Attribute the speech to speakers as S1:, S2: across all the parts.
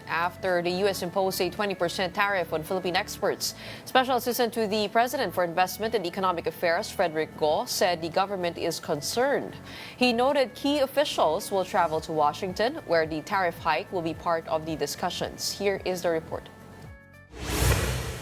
S1: after the U.S. imposed a 20% tariff on Philippine exports. Special Assistant to the President for Investment and Economic Affairs, Frederick Go, said the government is concerned. He noted key officials will travel to Washington, where the tariff hike will be part of the discussions. Here is the report.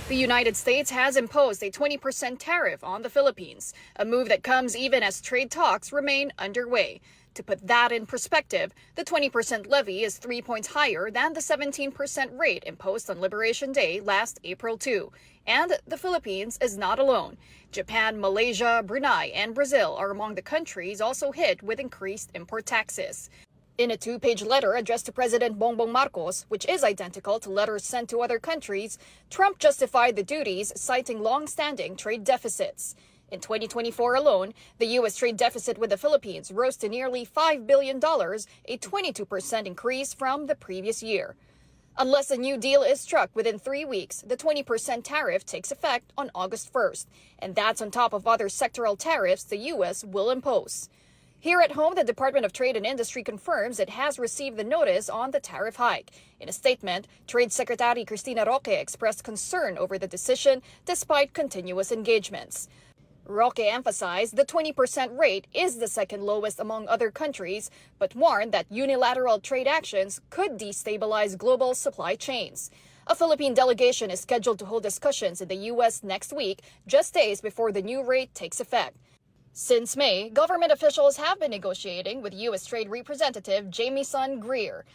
S2: The United States has imposed a 20% tariff on the Philippines, a move that comes even as trade talks remain underway. To put that in perspective, the 20% levy is 3 points higher than the 17% rate imposed on Liberation Day last April 2. And the Philippines is not alone. Japan, Malaysia, Brunei, and Brazil are among the countries also hit with increased import taxes. In a two-page letter addressed to President Bongbong Marcos, which is identical to letters sent to other countries, Trump justified the duties, citing long-standing trade deficits. In 2024 alone, the U.S. trade deficit with the Philippines rose to nearly $5 billion, a 22% increase from the previous year. Unless a new deal is struck within 3 weeks, the 20% tariff takes effect on August 1st, and that's on top of other sectoral tariffs the U.S. will impose. Here at home, the Department of Trade and Industry confirms it has received the notice on the tariff hike. In a statement, Trade Secretary Cristina Roque expressed concern over the decision despite continuous engagements. Roque emphasized the 20% rate is the second lowest among other countries, but warned that unilateral trade actions could destabilize global supply chains. A Philippine delegation is scheduled to hold discussions in the U.S. next week, just days before the new rate takes effect. Since May, government officials have been negotiating with U.S. Trade Representative Jamieson Greer.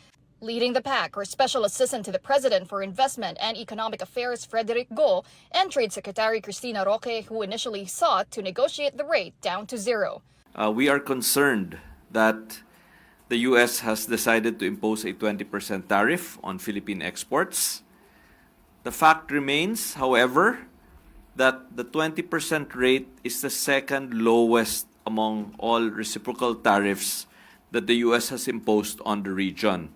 S2: Leading the pack are Special Assistant to the President for Investment and Economic Affairs Frederick Go and Trade Secretary Cristina Roque, who initially sought to negotiate the rate down to zero.
S3: We are concerned that the U.S. has decided to impose a 20% tariff on Philippine exports. The fact remains, however, that the 20% rate is the second lowest among all reciprocal tariffs that the U.S. has imposed on the region,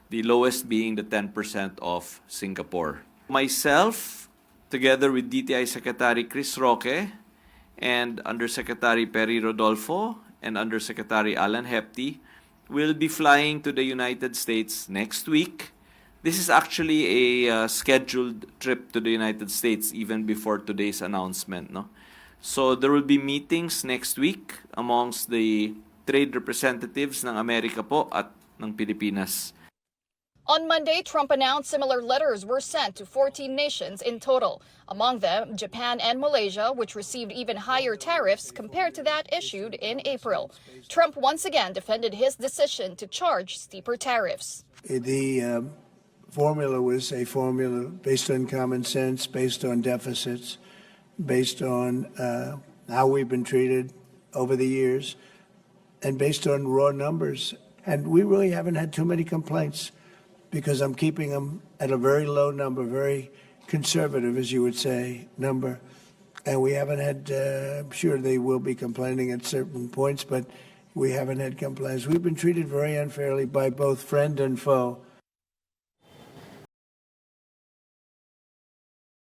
S3: the lowest being the 10% of Singapore. Myself, together with DTI Secretary Chris Roque and Undersecretary Perry Rodolfo and Undersecretary Alan Hepty, will be flying to the United States next week. This is actually a scheduled trip to the United States even before today's announcement. No? So there will be meetings next week amongst the trade representatives ng Amerika po at ng Pilipinas.
S2: On Monday, Trump announced similar letters were sent to 14 nations in total, among them Japan and Malaysia, which received even higher tariffs compared to that issued in April. Trump once again defended his decision to charge steeper tariffs.
S4: The formula was a formula based on common sense, based on deficits, based on how we've been treated over the years, and based on raw numbers. And we really haven't had too many complaints because I'm keeping them at a very low number, very conservative, as you would say, number. And we haven't had, I'm sure they will be complaining at certain points, but we haven't had complaints. We've been treated very unfairly by both friend and foe.